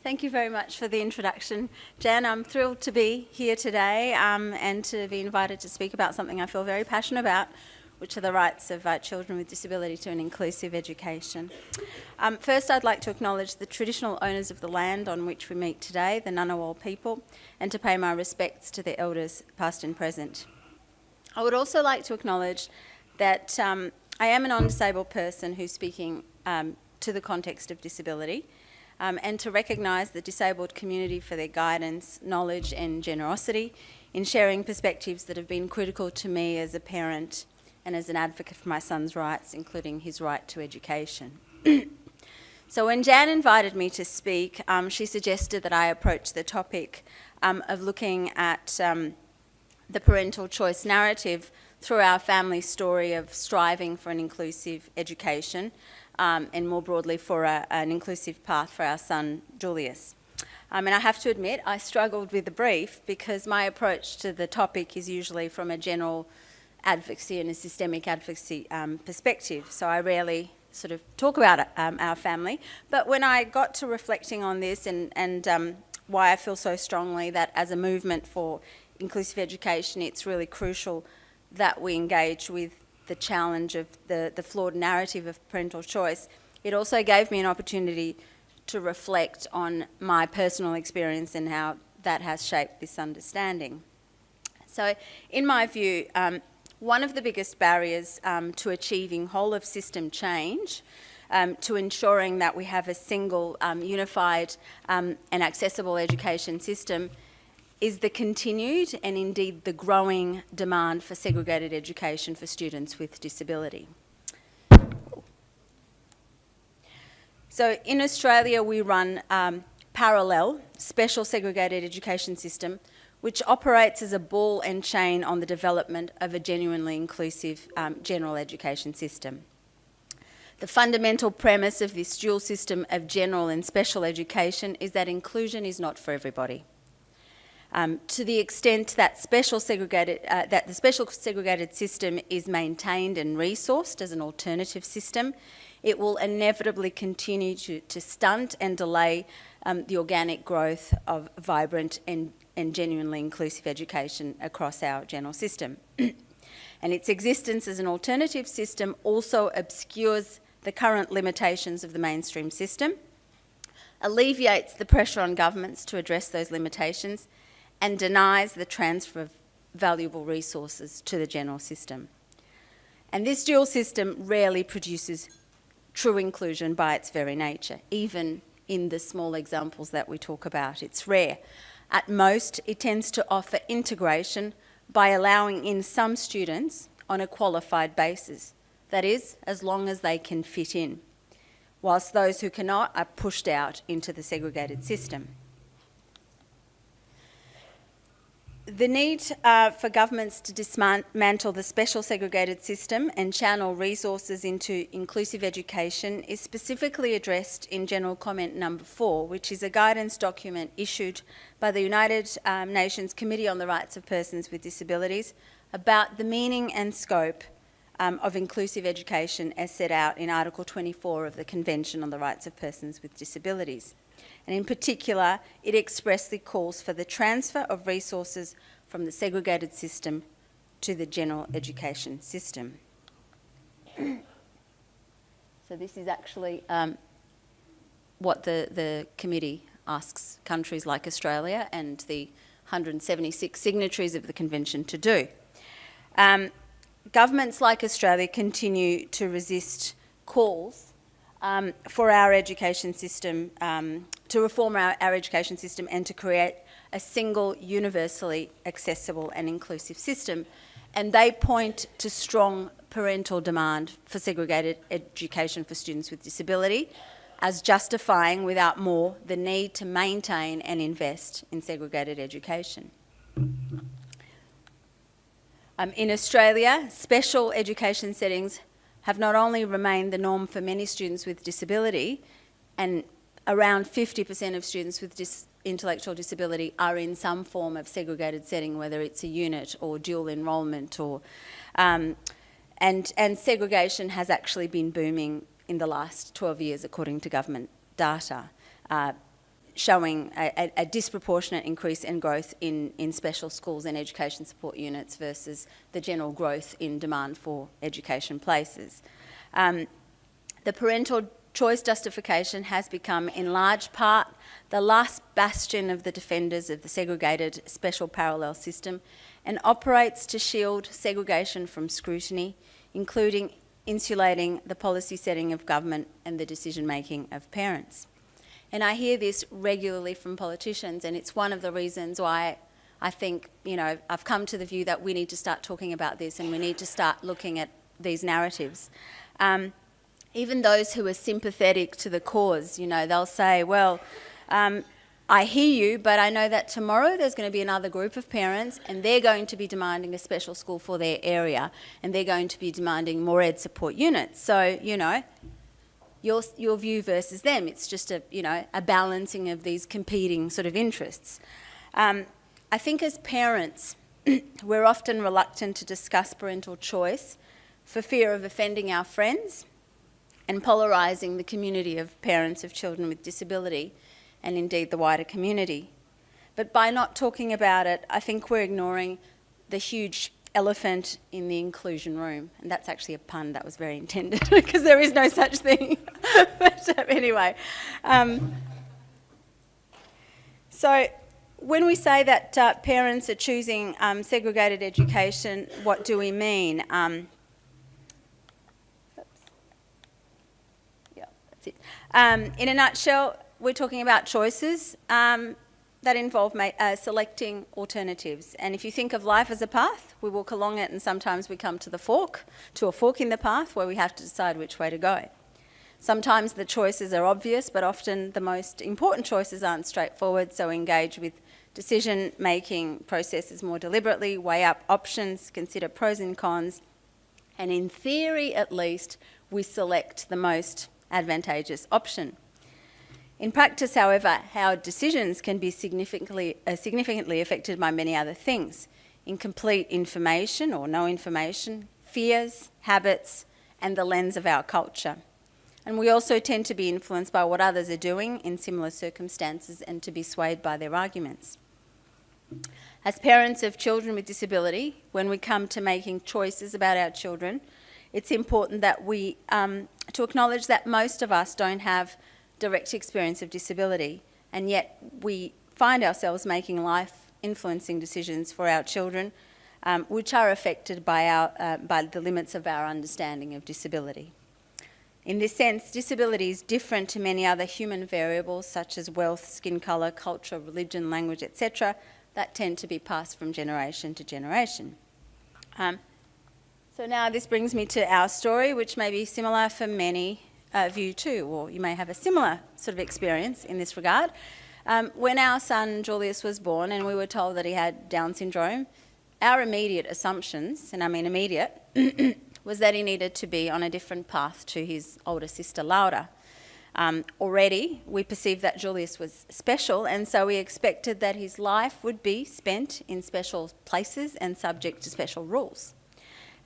Thank you very much for the introduction, Jan. I'm thrilled to be here today and to be invited to speak about something I feel very passionate about, which are the rights of children with disability to an inclusive education. First, I'd like to acknowledge the traditional owners of the land on which we meet today, the Ngunnawal people, and to pay my respects to their elders, past and present. I would also like to acknowledge that I am a non-disabled person who's speaking to the context of disability, and to recognise the disabled community for their guidance, knowledge and generosity in sharing perspectives that have been critical to me as a parent and as an advocate for my son's rights, including his right to education. So when Jan invited me to speak, she suggested that I approach the topic of looking at the parental choice narrative through our family story of striving for an inclusive education, and more broadly for an inclusive path for our son Julius. And I have to admit, I struggled with the brief because my approach to the topic is usually from a general advocacy and a systemic advocacy perspective, so I rarely sort of talk about our family. But when I got to reflecting on this and why I feel so strongly that as a movement for inclusive education, it's really crucial that we engage with the challenge of the flawed narrative of parental choice, it also gave me an opportunity to reflect on my personal experience and how that has shaped this understanding. So in my view, one of the biggest barriers to achieving whole of system change, to ensuring that we have a single, unified and accessible education system is the continued and indeed the growing demand for segregated education for students with disability. So in Australia we run parallel special segregated education system which operates as a ball and chain on the development of a genuinely inclusive general education system. The fundamental premise of this dual system of general and special education is that inclusion is not for everybody. To the extent that the special segregated system is maintained and resourced as an alternative system, it will inevitably continue to stunt and delay the organic growth of vibrant and genuinely inclusive education across our general system. And its existence as an alternative system also obscures the current limitations of the mainstream system, alleviates the pressure on governments to address those limitations, and denies the transfer of valuable resources to the general system. And this dual system rarely produces true inclusion by its very nature, even in the small examples that we talk about. It's rare. At most, it tends to offer integration by allowing in some students on a qualified basis, that is, as long as they can fit in, whilst those who cannot are pushed out into the segregated system. The need for governments to dismantle the special segregated system and channel resources into inclusive education is specifically addressed in General Comment number 4, which is a guidance document issued by the United Nations Committee on the Rights of Persons with Disabilities about the meaning and scope of inclusive education as set out in Article 24 of the Convention on the Rights of Persons with Disabilities. And in particular, it expressly calls for the transfer of resources from the segregated system to the general education system. So this is actually what the committee asks countries like Australia and the 176 signatories of the Convention to do. Governments like Australia continue to resist calls for our education system, to reform our education system and to create a single, universally accessible and inclusive system. And they point to strong parental demand for segregated education for students with disability as justifying, without more, the need to maintain and invest in segregated education. In Australia, special education settings have not only remained the norm for many students with disability, and around 50% of students with intellectual disability are in some form of segregated setting, whether it's a unit or dual enrolment, or and segregation has actually been booming in the last 12 years according to government data. showing a disproportionate increase in growth in special schools and education support units versus the general growth in demand for education places. The parental choice justification has become, in large part, the last bastion of the defenders of the segregated special parallel system and operates to shield segregation from scrutiny, including insulating the policy setting of government and the decision-making of parents. And I hear this regularly from politicians, and it's one of the reasons why I think, I've come to the view that we need to start talking about this and we need to start looking at these narratives. Even those who are sympathetic to the cause, they'll say, well, I hear you, but I know that tomorrow there's going to be another group of parents and they're going to be demanding a special school for their area and they're going to be demanding more ed support units. So, your view versus them, it's just a balancing of these competing sort of interests. I think as parents, we're often reluctant to discuss parental choice for fear of offending our friends and polarising the community of parents of children with disability and indeed the wider community. But by not talking about it, I think we're ignoring the huge elephant in the inclusion room. And that's actually a pun that was very intended because there is no such thing. But anyway. So when we say that parents are choosing segregated education, what do we mean? In a nutshell, we're talking about choices that involve selecting alternatives. And if you think of life as a path, we walk along it and sometimes we come to a fork in the path where we have to decide which way to go. Sometimes the choices are obvious, but often the most important choices aren't straightforward, so engage with decision-making processes more deliberately, weigh up options, consider pros and cons, and in theory at least, we select the most advantageous option. In practice, however, our decisions can be significantly affected by many other things: incomplete information or no information, fears, habits, and the lens of our culture. And we also tend to be influenced by what others are doing in similar circumstances and to be swayed by their arguments. As parents of children with disability, when we come to making choices about our children, it's important that we to acknowledge that most of us don't have direct experience of disability, and yet we find ourselves making life-influencing decisions for our children, which are affected by the limits of our understanding of disability. In this sense, disability is different to many other human variables such as wealth, skin colour, culture, religion, language, etc., that tend to be passed from generation to generation. So now this brings me to our story, which may be similar for many of you too, or you may have a similar sort of experience in this regard. When our son Julius was born and we were told that he had Down syndrome, our immediate assumptions, and I mean immediate, was that he needed to be on a different path to his older sister Laura. Already we perceived that Julius was special, and so we expected that his life would be spent in special places and subject to special rules.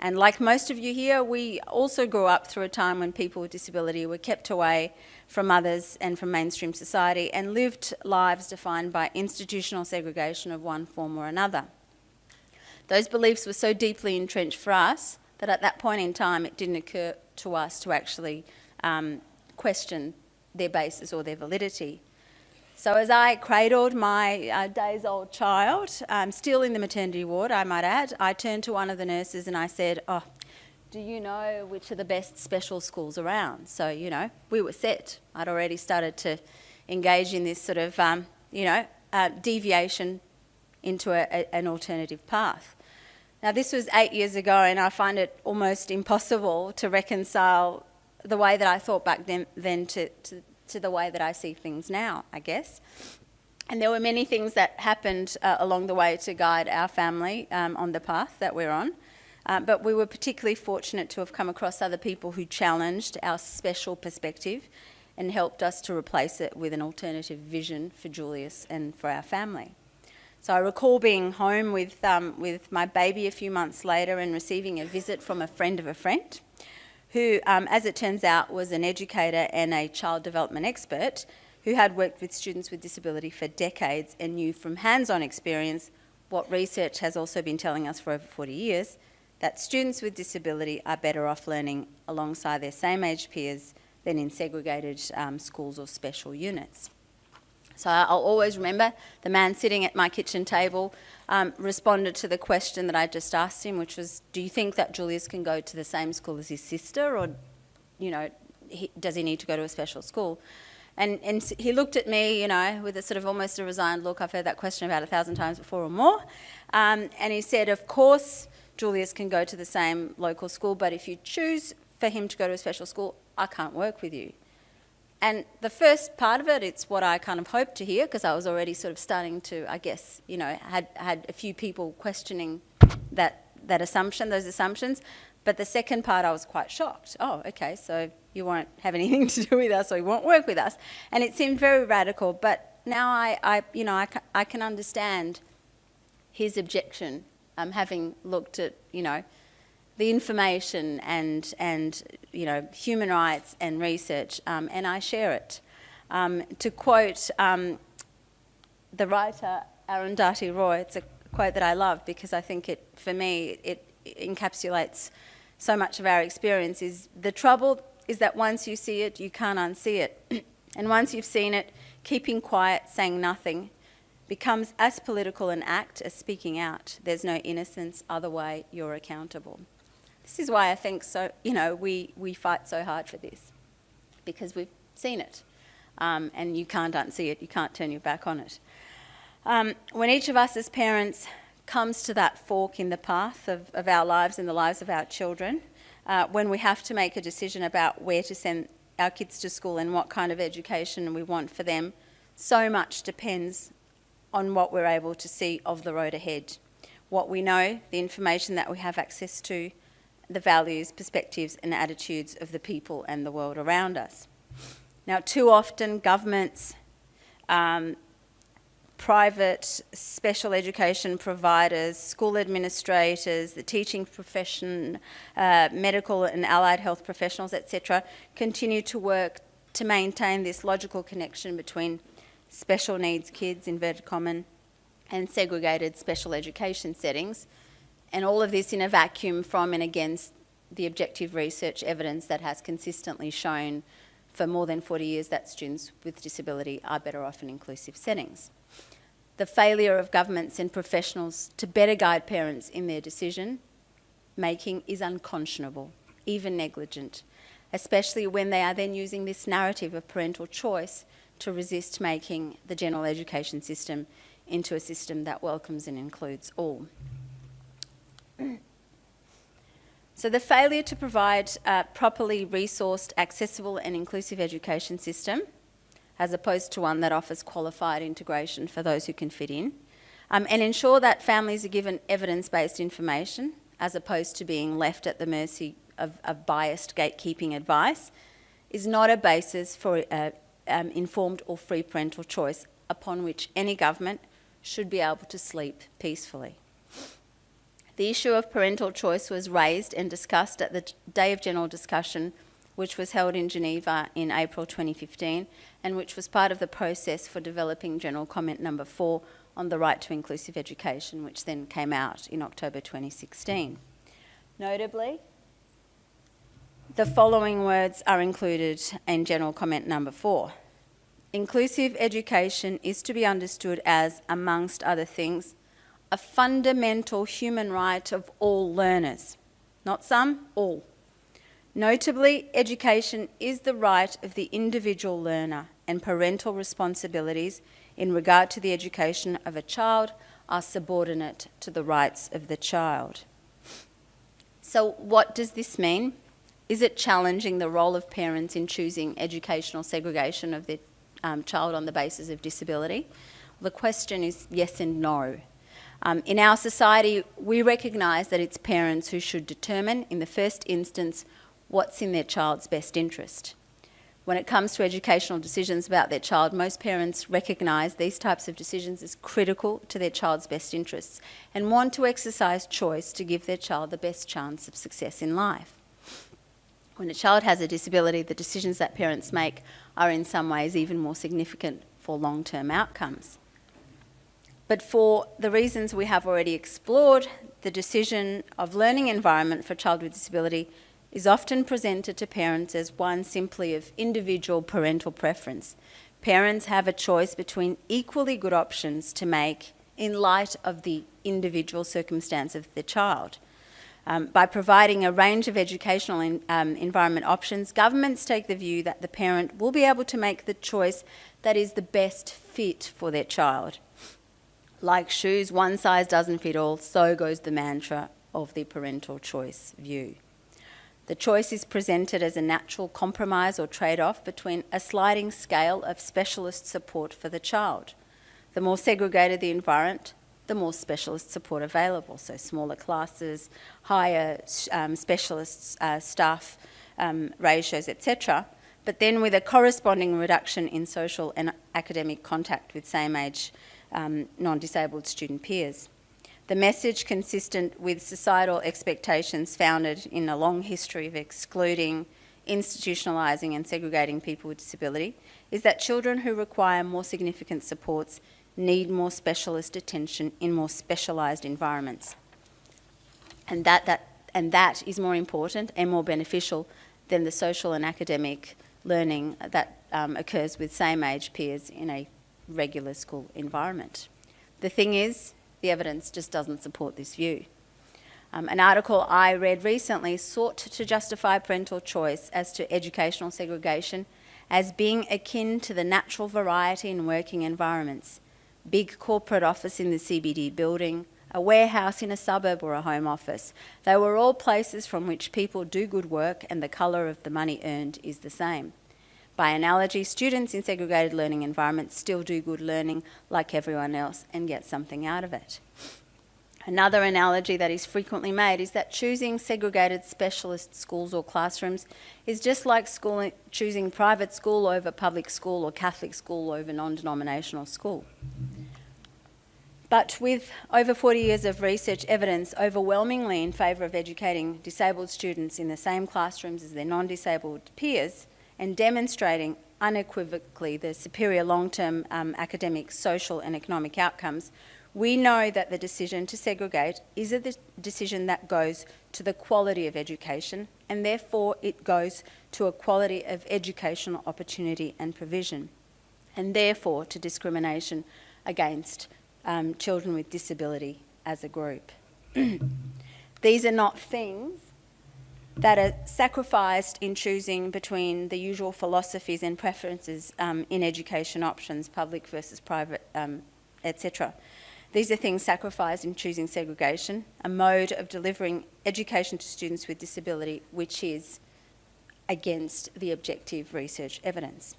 And like most of you here, we also grew up through a time when people with disability were kept away from others and from mainstream society and lived lives defined by institutional segregation of one form or another. Those beliefs were so deeply entrenched for us that at that point in time it didn't occur to us to actually question their basis or their validity. So as I cradled my days-old child, still in the maternity ward, I might add, I turned to one of the nurses and I said, "Oh, do you know which are the best special schools around?" So, we were set. I'd already started to engage in this sort of, deviation into an alternative path. Now, this was 8 years ago, and I find it almost impossible to reconcile the way that I thought back then to the way that I see things now, I guess. And there were many things that happened along the way to guide our family on the path that we're on. But we were particularly fortunate to have come across other people who challenged our special perspective and helped us to replace it with an alternative vision for Julius and for our family. So I recall being home with my baby a few months later and receiving a visit from a friend of a friend who, as it turns out, was an educator and a child development expert who had worked with students with disability for decades and knew from hands-on experience what research has also been telling us for over 40 years, that students with disability are better off learning alongside their same-age peers than in segregated schools or special units. So I'll always remember the man sitting at my kitchen table responded to the question that I just asked him, which was, do you think that Julius can go to the same school as his sister, or, does he need to go to a special school? And he looked at me, with a sort of almost a resigned look. I've heard that question about 1,000 times before or more. And he said, of course, Julius can go to the same local school, but if you choose for him to go to a special school, I can't work with you. And the first part of it, it's what I kind of hoped to hear, because I was already sort of starting to, I guess, had a few people questioning that assumption, those assumptions. But the second part, I was quite shocked. Oh, okay, so you won't have anything to do with us, or you won't work with us. And it seemed very radical, but now I can understand his objection, having looked at, the information and human rights and research, and I share it. To quote the writer Arundhati Roy, it's a quote that I love because I think for me, it encapsulates so much of our experience. Is the trouble is that once you see it, you can't unsee it. And once you've seen it, keeping quiet, saying nothing, becomes as political an act as speaking out. There's no innocence, other way you're accountable. This is why I think we fight so hard for this, because we've seen it, and you can't unsee it, you can't turn your back on it. When each of us as parents comes to that fork in the path of our lives and the lives of our children, when we have to make a decision about where to send our kids to school and what kind of education we want for them, so much depends on what we're able to see of the road ahead, what we know, the information that we have access to, the values, perspectives and attitudes of the people and the world around us. Now, too often governments, private special education providers, school administrators, the teaching profession, medical and allied health professionals, etc., continue to work to maintain this logical connection between special needs kids, inverted commas, and segregated special education settings, and all of this in a vacuum from and against the objective research evidence that has consistently shown for more than 40 years that students with disability are better off in inclusive settings. The failure of governments and professionals to better guide parents in their decision making is unconscionable, even negligent, especially when they are then using this narrative of parental choice to resist making the general education system into a system that welcomes and includes all. So the failure to provide a properly resourced, accessible and inclusive education system, as opposed to one that offers qualified integration for those who can fit in, and ensure that families are given evidence-based information as opposed to being left at the mercy of biased gatekeeping advice, is not a basis for informed or free parental choice upon which any government should be able to sleep peacefully. The issue of parental choice was raised and discussed at the Day of General Discussion, which was held in Geneva in April 2015, and which was part of the process for developing General Comment Number 4 on the right to inclusive education, which then came out in October 2016. Notably, the following words are included in General Comment Number 4. Inclusive education is to be understood as, amongst other things, a fundamental human right of all learners, not some, all. Notably, education is the right of the individual learner, and parental responsibilities in regard to the education of a child are subordinate to the rights of the child. So what does this mean? Is it challenging the role of parents in choosing educational segregation of their child on the basis of disability? The question is yes and no. In our society, we recognise that it's parents who should determine, in the first instance, what's in their child's best interest. When it comes to educational decisions about their child, most parents recognise these types of decisions as critical to their child's best interests and want to exercise choice to give their child the best chance of success in life. When a child has a disability, the decisions that parents make are in some ways even more significant for long-term outcomes. But for the reasons we have already explored, the decision of learning environment for a child with disability is often presented to parents as one simply of individual parental preference. Parents have a choice between equally good options to make in light of the individual circumstance of the child. By providing a range of educational environment options, governments take the view that the parent will be able to make the choice that is the best fit for their child. Like shoes, one size doesn't fit all, so goes the mantra of the parental choice view. The choice is presented as a natural compromise or trade-off between a sliding scale of specialist support for the child. The more segregated the environment, the more specialist support available, so smaller classes, higher specialist staff ratios, etc., but then with a corresponding reduction in social and academic contact with same-age non-disabled student peers. The message, consistent with societal expectations founded in a long history of excluding, institutionalising and segregating people with disability, is that children who require more significant supports need more specialist attention in more specialised environments. And that is more important and more beneficial than the social and academic learning that occurs with same-age peers in a regular school environment. The thing is, the evidence just doesn't support this view. An article I read recently sought to justify parental choice as to educational segregation as being akin to the natural variety in working environments. Big corporate office in the CBD building, a warehouse in a suburb or a home office. They were all places from which people do good work and the colour of the money earned is the same. By analogy, students in segregated learning environments still do good learning like everyone else and get something out of it. Another analogy that is frequently made is that choosing segregated specialist schools or classrooms is just like choosing private school over public school or Catholic school over non-denominational school. But with over 40 years of research evidence overwhelmingly in favour of educating disabled students in the same classrooms as their non-disabled peers and demonstrating unequivocally the superior long-term academic, social and economic outcomes, we know that the decision to segregate is a decision that goes to the quality of education, and therefore it goes to a quality of educational opportunity and provision, and therefore to discrimination against children with disability as a group. These are not things that are sacrificed in choosing between the usual philosophies and preferences in education options, public versus private, etc. These are things sacrificed in choosing segregation, a mode of delivering education to students with disability which is against the objective research evidence.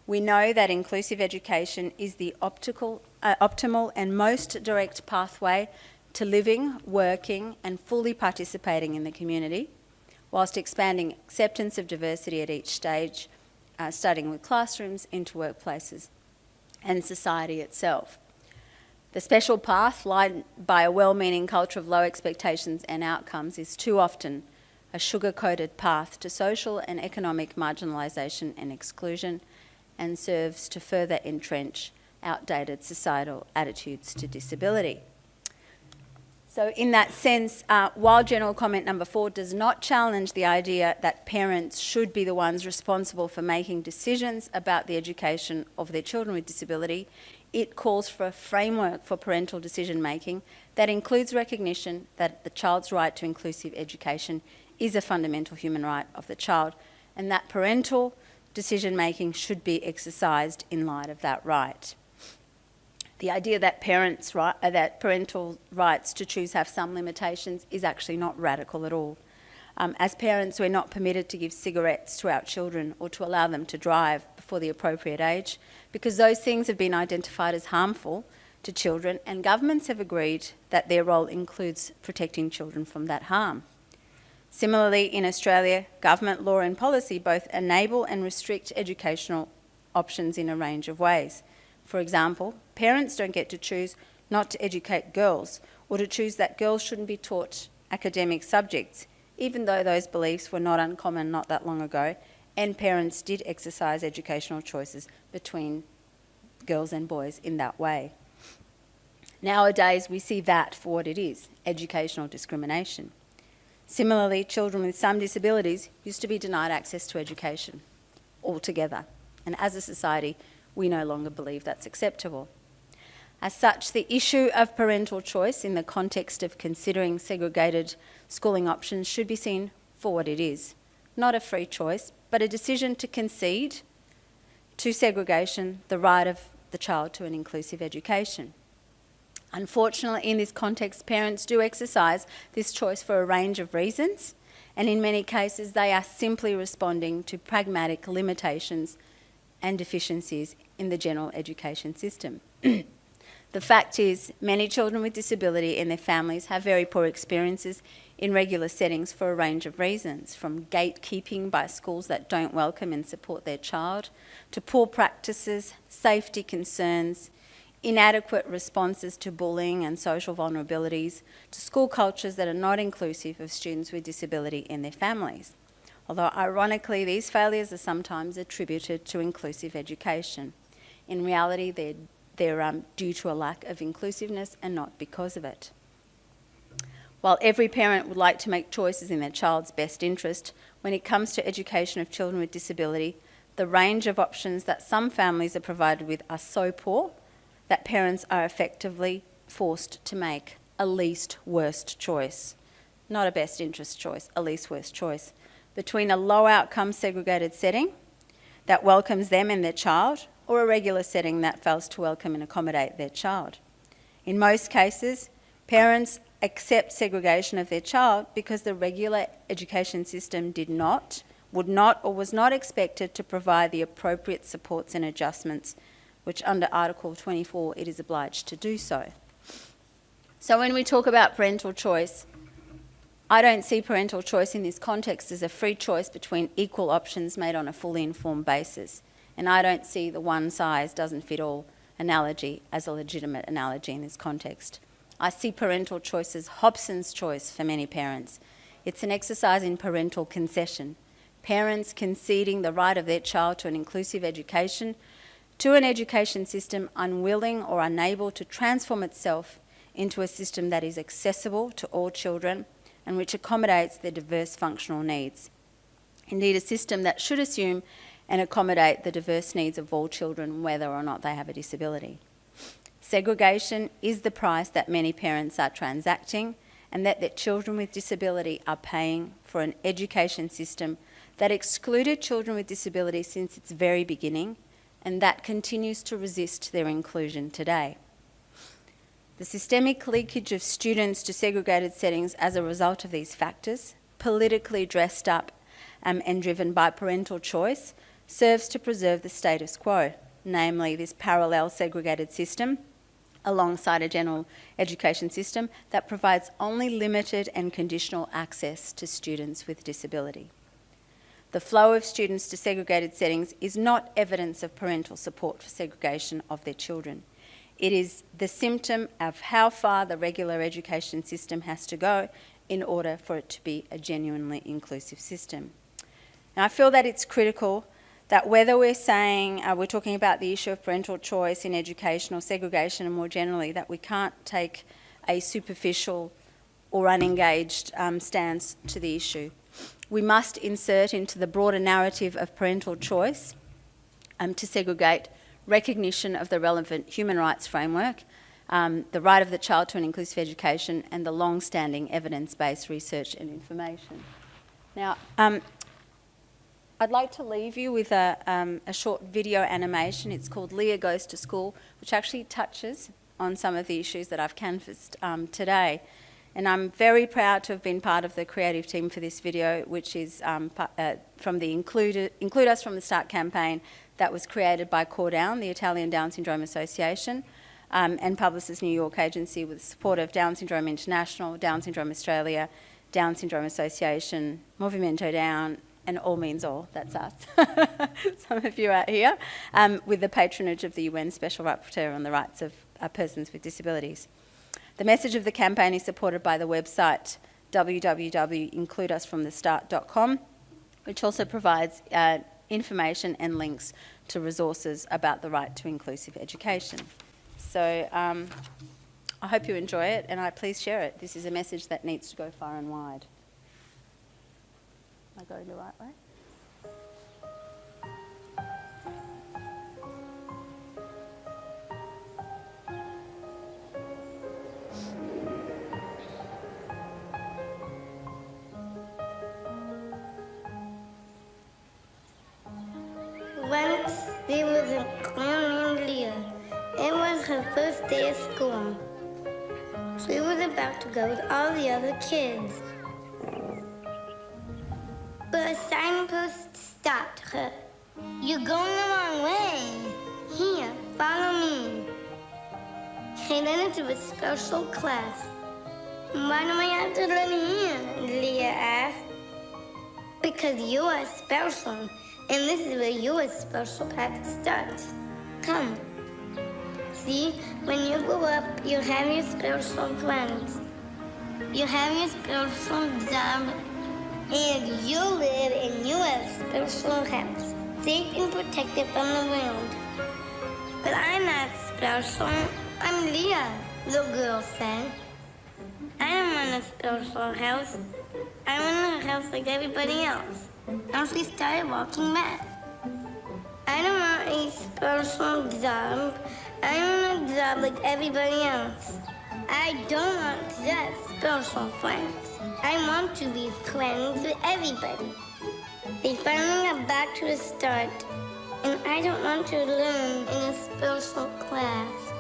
We know that inclusive education is the optimal and most direct pathway to living, working and fully participating in the community, whilst expanding acceptance of diversity at each stage, starting with classrooms into workplaces and society itself. The special path lined by a well-meaning culture of low expectations and outcomes is too often a sugar-coated path to social and economic marginalisation and exclusion, and serves to further entrench outdated societal attitudes to disability. So in that sense, while general comment number 4 does not challenge the idea that parents should be the ones responsible for making decisions about the education of their children with disability, it calls for a framework for parental decision-making that includes recognition that the child's right to inclusive education is a fundamental human right of the child, and that parental decision-making should be exercised in light of that right. The idea that parental rights to choose have some limitations is actually not radical at all. As parents, we're not permitted to give cigarettes to our children or to allow them to drive before the appropriate age, because those things have been identified as harmful to children, and governments have agreed that their role includes protecting children from that harm. Similarly, in Australia, government law and policy both enable and restrict educational options in a range of ways. For example, parents don't get to choose not to educate girls, or to choose that girls shouldn't be taught academic subjects, even though those beliefs were not uncommon not that long ago, and parents did exercise educational choices between girls and boys in that way. Nowadays, we see that for what it is, educational discrimination. Similarly, children with some disabilities used to be denied access to education altogether. And as a society, we no longer believe that's acceptable. As such, the issue of parental choice in the context of considering segregated schooling options should be seen for what it is. Not a free choice, but a decision to concede to segregation the right of the child to an inclusive education. Unfortunately, in this context, parents do exercise this choice for a range of reasons, and in many cases they are simply responding to pragmatic limitations and deficiencies in the general education system. The fact is, many children with disability and their families have very poor experiences in regular settings for a range of reasons, from gatekeeping by schools that don't welcome and support their child, to poor practices, safety concerns, inadequate responses to bullying and social vulnerabilities, to school cultures that are not inclusive of students with disability and their families. Although ironically, these failures are sometimes attributed to inclusive education. In reality, they're due to a lack of inclusiveness and not because of it. While every parent would like to make choices in their child's best interest, when it comes to education of children with disability, the range of options that some families are provided with are so poor that parents are effectively forced to make a least worst choice. Not a best interest choice, a least worst choice. Between a low outcome segregated setting that welcomes them and their child, or a regular setting that fails to welcome and accommodate their child. In most cases, parents accept segregation of their child because the regular education system would not, or was not expected to provide the appropriate supports and adjustments, which under Article 24 it is obliged to do so. So when we talk about parental choice, I don't see parental choice in this context as a free choice between equal options made on a fully informed basis. And I don't see the one size doesn't fit all analogy as a legitimate analogy in this context. I see parental choice as Hobson's choice for many parents. It's an exercise in parental concession. Parents conceding the right of their child to an inclusive education, to an education system unwilling or unable to transform itself into a system that is accessible to all children and which accommodates their diverse functional needs. Indeed, a system that should assume and accommodate the diverse needs of all children, whether or not they have a disability. Segregation is the price that many parents are transacting, and that their children with disability are paying for an education system that excluded children with disability since its very beginning, and that continues to resist their inclusion today. The systemic leakage of students to segregated settings as a result of these factors, politically dressed up and driven by parental choice, serves to preserve the status quo, namely this parallel segregated system alongside a general education system that provides only limited and conditional access to students with disability. The flow of students to segregated settings is not evidence of parental support for segregation of their children. It is the symptom of how far the regular education system has to go in order for it to be a genuinely inclusive system. And I feel that it's critical that whether we're saying, we're talking about the issue of parental choice in education or segregation and more generally, that we can't take a superficial or unengaged stance to the issue. We must insert into the broader narrative of parental choice to segregate recognition of the relevant human rights framework, the right of the child to an inclusive education, and the long-standing evidence-based research and information. Now, I'd like to leave you with a short video animation. It's called Leah Goes to School, which actually touches on some of the issues that I've canvassed today. And I'm very proud to have been part of the creative team for this video, which is from the Include Us from the Start campaign that was created by CORDOWN, the Italian Down Syndrome Association, and Publicis New York Agency with the support of Down Syndrome International, Down Syndrome Australia, Down Syndrome Association, Movimento Down, and All Means All, that's us, some of you out here, with the patronage of the UN Special Rapporteur on the Rights of Persons with Disabilities. The message of the campaign is supported by the website www.includeusfromthestart.com, which also provides information and links to resources about the right to inclusive education. So I hope you enjoy it, and please share it. This is a message that needs to go far and wide. Am I going the right way? Once there was a girl named Leah. It was her first day of school. She was about to go with all the other kids. But a signpost stopped her. You're going the wrong way. Here, follow me. She led into a special class. Why do I have to learn here? Leah asked. Because you are special, and this is where your special path starts. Come. See, when you grow up, you have your spiritual friends. You have your spiritual job, and you live in your spiritual house, safe and protected from the world. But I'm not special. I'm Leah, the girl said. I don't want a spiritual house. I want a house like everybody else. And she started walking back. I don't want a spiritual job. I want a job like everybody else. I don't want just spiritual friends. I want to be friends with everybody. They finally got back to the start, and I don't want to learn in a spiritual class.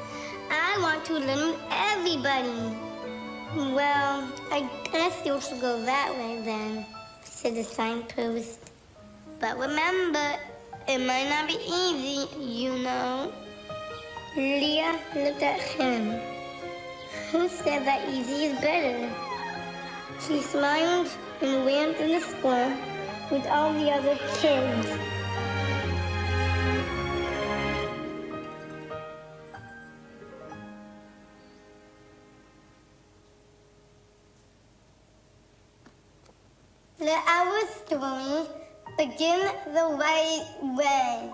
I want to learn with everybody. Well, I guess you should go that way then, said the signpost. But remember, it might not be easy, you know. Leah looked at him. Who said that easy is better? She smiled and ran through the school with all the other kids. Let our story begin the right way.